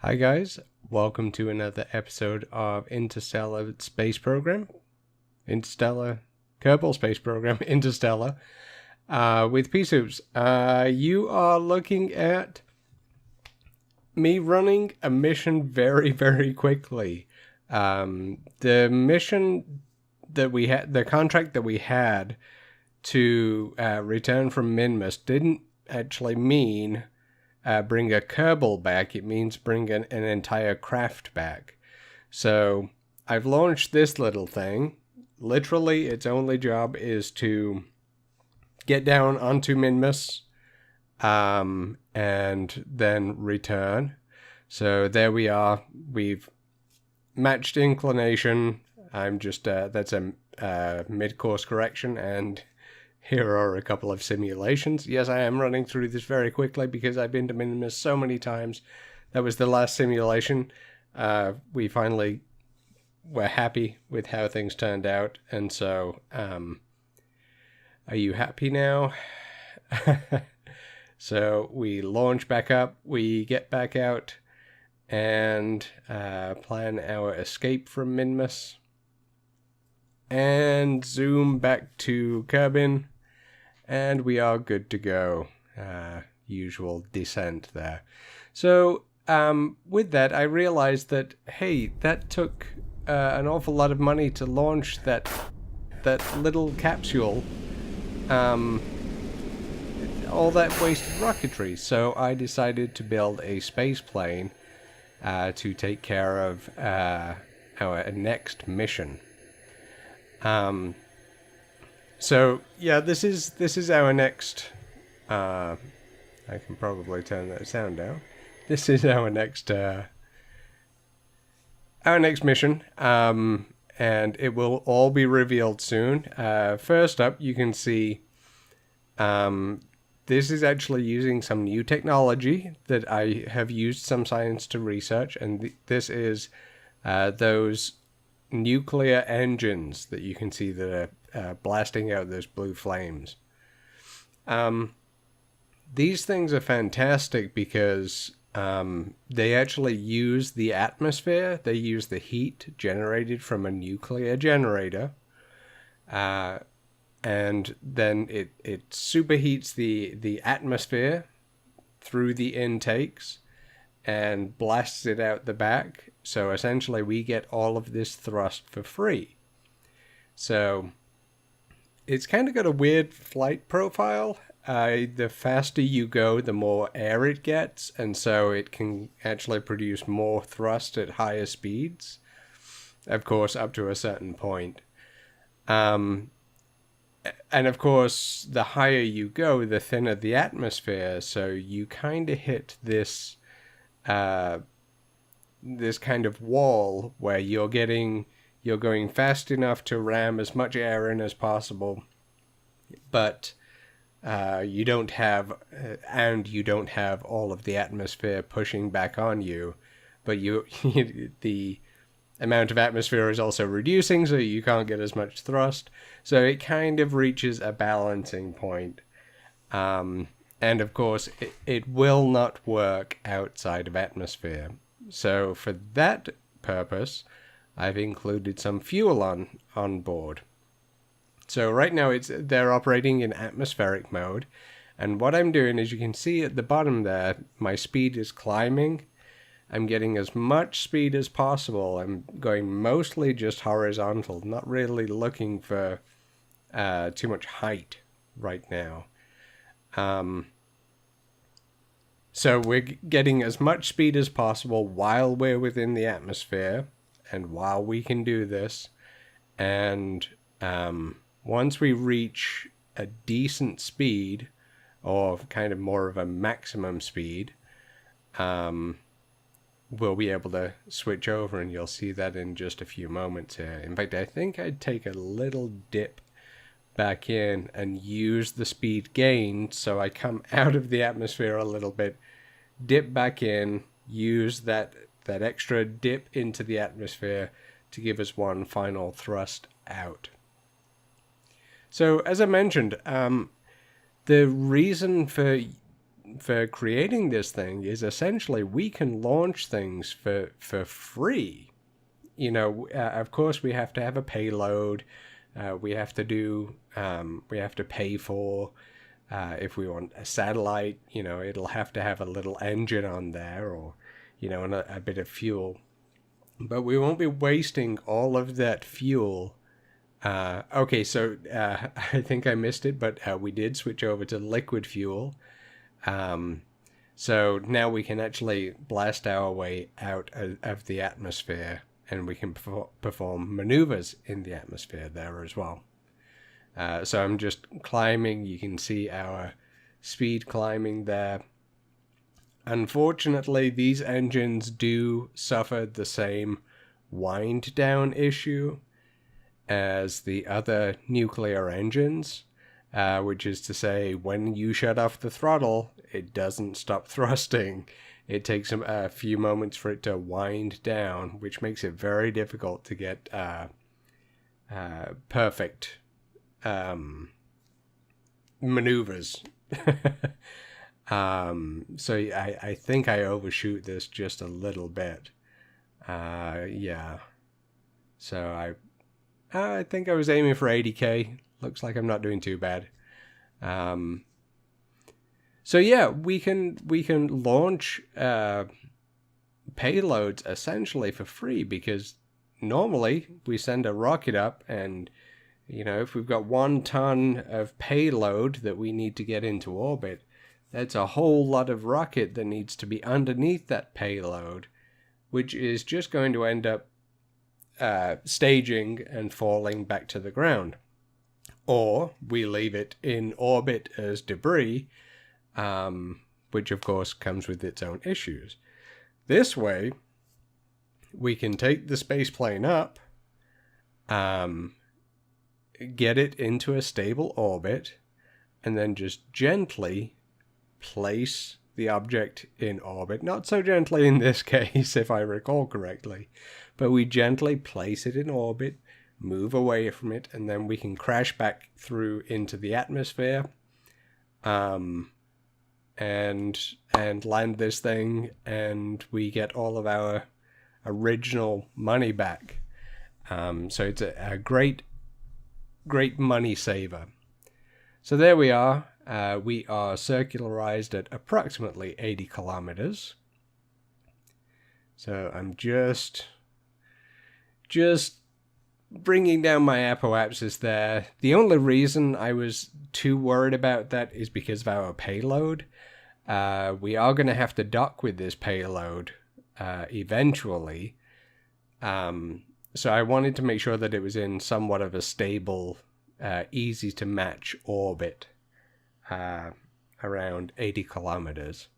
Hi guys, welcome to another episode of Interstellar Space Program. Interstellar Kerbal Space Program, Interstellar, with P-Soups. You are looking at me running a mission very quickly. The mission that we had, the contract that we had to return from Minmus didn't actually mean bring a Kerbal back. It means bring an entire craft back. So I've launched this little thing. Literally, its only job is to get down onto Minmus and then return. So there we are. We've matched inclination. I'm just, that's a mid-course correction, and here are a couple of simulations. Yes, I am running through this very quickly because I've been to Minimus so many times. That was the last simulation. We finally were happy with how things turned out. And so, are you happy now? So we launch back up, we get back out, and plan our escape from Minmus. And zoom back to Kerbin. And we are good to go. Usual descent there. So, with that, I realized that, hey, that took an awful lot of money to launch that little capsule. All that wasted rocketry. So I decided to build a space plane to take care of our next mission. So yeah, this is our next. I can probably turn that sound down. This is our next mission, and it will all be revealed soon. First up, you can see, this is actually using some new technology that I have used some science to research, and this is those nuclear engines that you can see that are blasting out those blue flames. These things are fantastic because they actually use the atmosphere. They use the heat generated from a nuclear generator, and then it superheats the atmosphere through the intakes and blasts it out the back. So essentially we get all of this thrust for free. So it's kind of got a weird flight profile. The faster you go, the more air it gets, and so it can actually produce more thrust at higher speeds. Of course, up to a certain point. And of course, the higher you go, the thinner the atmosphere, so you kind of hit this this kind of wall where you're going fast enough to ram as much air in as possible, but you don't have all of the atmosphere pushing back on you, but the amount of atmosphere is also reducing, so you can't get as much thrust. So it kind of reaches a balancing point. And of course, it will not work outside of atmosphere. So for that purpose, I've included some fuel on board. So right now they're operating in atmospheric mode. And what I'm doing is, you can see at the bottom there, my speed is climbing. I'm getting as much speed as possible. I'm going mostly just horizontal, not really looking for too much height right now. So we're getting as much speed as possible while we're within the atmosphere, and while we can do this. And once we reach a decent speed, or kind of more of a maximum speed, we'll be able to switch over, and you'll see that in just a few moments here. In fact, I think I'd take a little dip back in and use the speed gained, so I come out of the atmosphere a little bit, dip back in, use that extra dip into the atmosphere to give us one final thrust out. So as I mentioned, the reason for for creating this thing is essentially we can launch things for free. Of course, we have to have a payload. We have to pay for, if we want a satellite, it'll have to have a little engine on there, or, and a bit of fuel. But we won't be wasting all of that fuel. Okay, so I think I missed it, but we did switch over to liquid fuel. So now we can actually blast our way out of the atmosphere, and we can perform maneuvers in the atmosphere there as well. So I'm just climbing. You can see our speed climbing there. Unfortunately, these engines do suffer the same wind down issue as the other nuclear engines, which is to say, when you shut off the throttle, it doesn't stop thrusting. It takes a few moments for it to wind down, which makes it very difficult to get perfect maneuvers. So I think I overshoot this just a little bit. Yeah. So I think I was aiming for 80k. Looks like I'm not doing too bad. So yeah, we can launch payloads essentially for free, because normally we send a rocket up, and if we've got 1 ton of payload that we need to get into orbit, that's a whole lot of rocket that needs to be underneath that payload, which is just going to end up staging and falling back to the ground. Or we leave it in orbit as debris, which of course comes with its own issues. This way, we can take the spaceplane up, get it into a stable orbit, and then just gently place the object in orbit. Not so gently in this case, if I recall correctly, but we gently place it in orbit, move away from it, and then we can crash back through into the atmosphere, and land this thing, and we get all of our original money back. So it's a great money saver. So there we are. We are circularized at approximately 80 kilometers. So I'm just bringing down my apoapsis there. The only reason I was too worried about that is because of our payload. We are going to have to dock with this payload eventually. So I wanted to make sure that it was in somewhat of a stable, easy to match orbit, around 80 kilometers.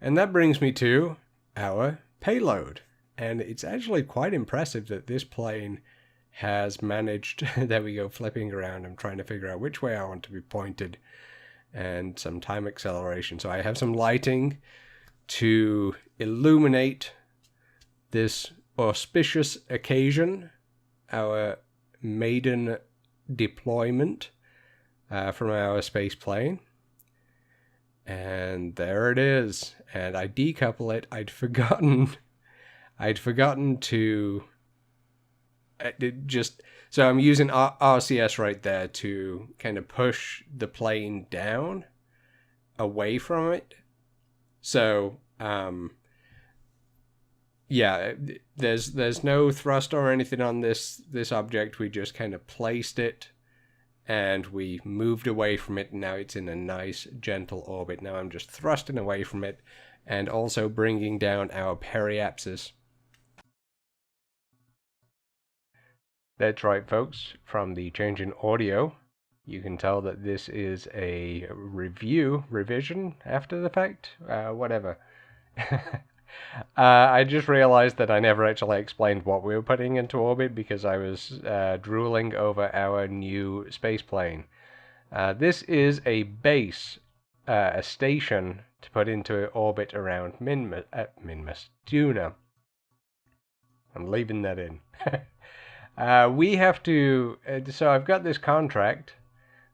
And that brings me to our payload. And it's actually quite impressive that this plane has managed... There we go, flipping around. I'm trying to figure out which way I want to be pointed. And some time acceleration. So I have some lighting to illuminate this auspicious occasion, our maiden deployment from our space plane. And there it is. And I decouple it. I'd forgotten to so I'm using RCS right there to kind of push the plane down away from it. So yeah, there's no thrust or anything on this object. We just kind of placed it and we moved away from it, and now it's in a nice gentle orbit. Now I'm just thrusting away from it and also bringing down our periapsis. That's right, folks. From the change in audio, you can tell that this is a revision after the fact, whatever. I just realized that I never actually explained what we were putting into orbit because I was drooling over our new space plane. This is a base, a station to put into orbit around Minmus-Duna. I'm leaving that in. We have to... so I've got this contract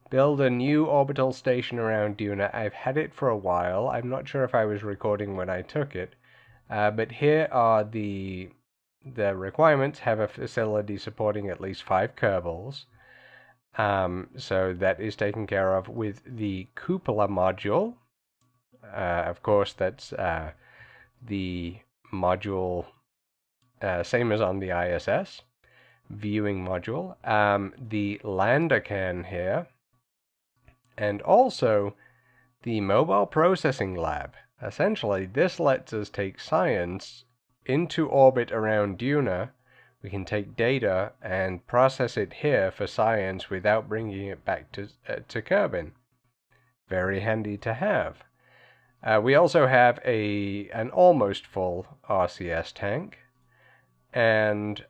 build a new orbital station around Duna. I've had it for a while. I'm not sure if I was recording when I took it, but here are the requirements. Have a facility supporting at least 5 Kerbals. So that is taken care of with the cupola module. Of course, that's the module, same as on the ISS, viewing module. The lander can here, and also the mobile processing lab. Essentially, this lets us take science into orbit around Duna. We can take data and process it here for science without bringing it back to Kerbin. Very handy to have. We also have an almost full RCS tank, and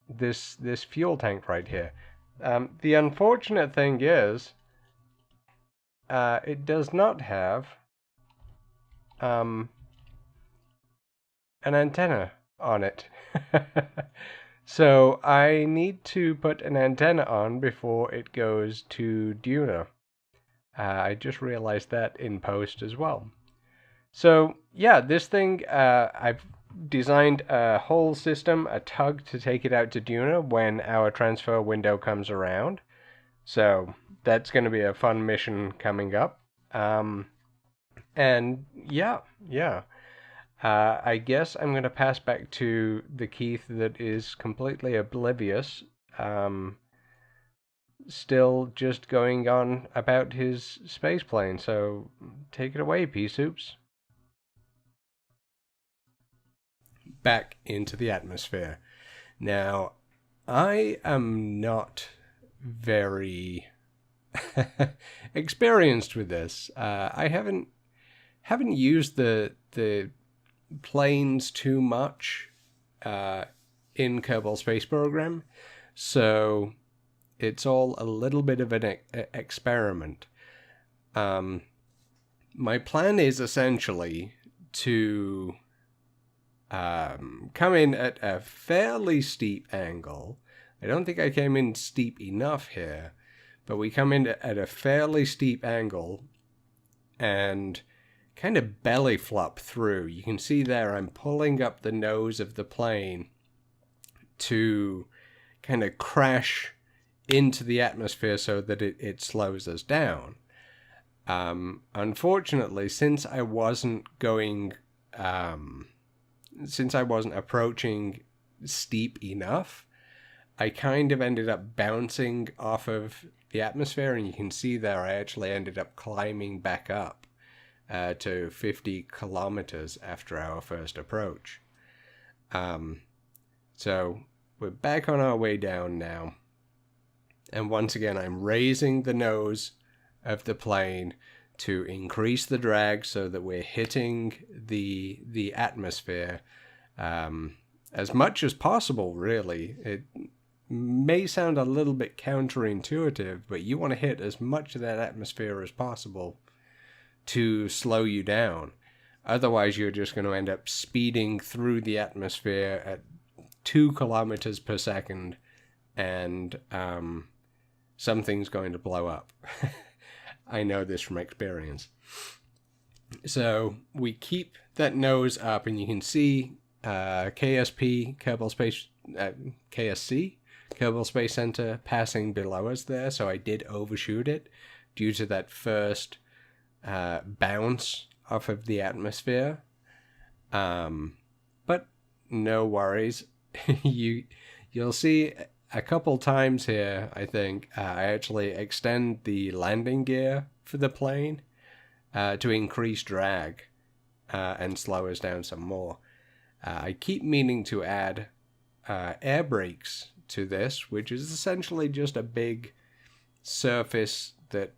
this fuel tank right here. The unfortunate thing is, it does not have an antenna on it. So I need to put an antenna on before it goes to Duna. I just realized that in post as well. So yeah, this thing, I've designed a whole system, a tug to take it out to Duna when our transfer window comes around. So that's going to be a fun mission coming up. And yeah. I guess I'm going to pass back to the Keith that is completely oblivious. Still just going on about his space plane. So take it away, Pea Soups. Back into the atmosphere. Now, I am not very experienced with this. I haven't used the planes too much in Kerbal Space Program, so it's all a little bit of an experiment. My plan is essentially to come in at a fairly steep angle. I don't think I came in steep enough here, but we come in at a fairly steep angle and kind of belly flop through. You can see there I'm pulling up the nose of the plane to kind of crash into the atmosphere so that it slows us down. Unfortunately, since I wasn't approaching steep enough, I kind of ended up bouncing off of the atmosphere, and you can see there I actually ended up climbing back up to 50 kilometers after our first approach. So we're back on our way down now. And once again, I'm raising the nose of the plane to increase the drag so that we're hitting the atmosphere as much as possible, really. It may sound a little bit counterintuitive, but you want to hit as much of that atmosphere as possible to slow you down. Otherwise, you're just going to end up speeding through the atmosphere at 2 kilometers per second, and something's going to blow up. I know this from experience. So we keep that nose up, and you can see KSP, KSC, Kerbal Space Center, passing below us there. So I did overshoot it due to that first bounce off of the atmosphere. But no worries. You'll see a couple times here, I think, I actually extend the landing gear for the plane to increase drag and slow us down some more. I keep meaning to add air brakes to this, which is essentially just a big surface that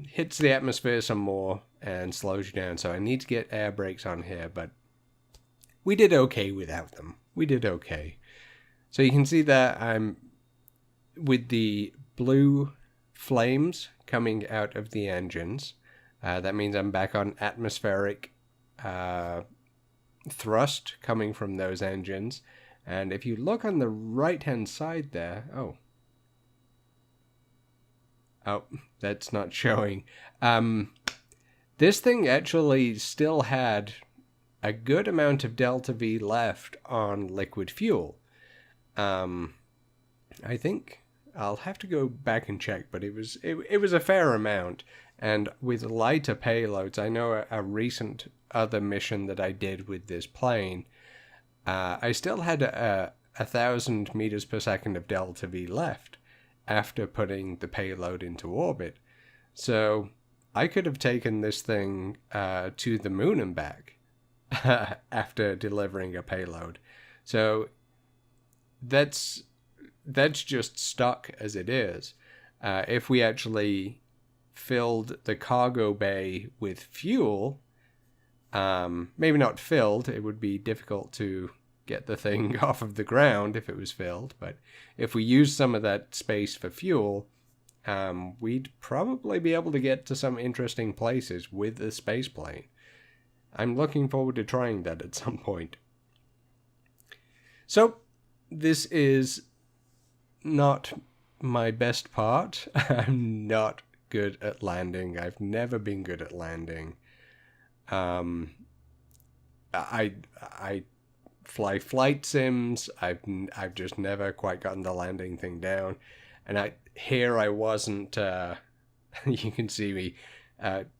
hits the atmosphere some more and slows you down. So I need to get air brakes on here, but we did okay without them. We did okay. So you can see that I'm with the blue flames coming out of the engines. That means I'm back on atmospheric thrust coming from those engines. And if you look on the right-hand side there... Oh, that's not showing. This thing actually still had a good amount of delta V left on liquid fuel. I think I'll have to go back and check, but it was a fair amount. And with lighter payloads, I know a recent other mission that I did with this plane, I still had 1,000 meters per second of delta V left after putting the payload into orbit. So I could have taken this thing to the moon and back after delivering a payload. So that's just stuck as it is. If we actually filled the cargo bay with fuel, maybe not filled, it would be difficult to get the thing off of the ground if it was filled, but if we use some of that space for fuel, we'd probably be able to get to some interesting places with the space plane. I'm looking forward to trying that at some point. So, this is not my best part. I'm not good at landing. I've never been good at landing. I fly flight sims. I've just never quite gotten the landing thing down. And I wasn't. You can see me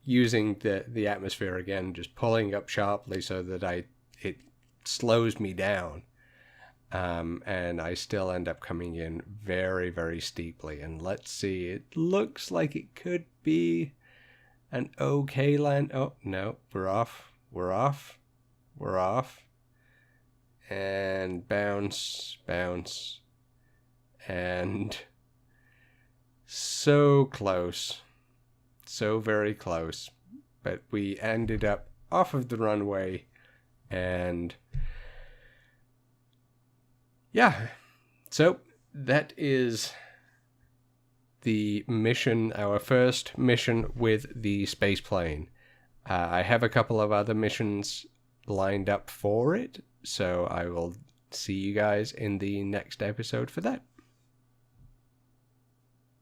using the atmosphere again, just pulling up sharply so that it slows me down. And I still end up coming in very, very steeply. And let's see, it looks like it could be an okay land. Oh, no, we're off. And bounce. And so close. So very close. But we ended up off of the runway and... yeah, so that is the mission, our first mission with the space plane. I have a couple of other missions lined up for it, so I will see you guys in the next episode for that.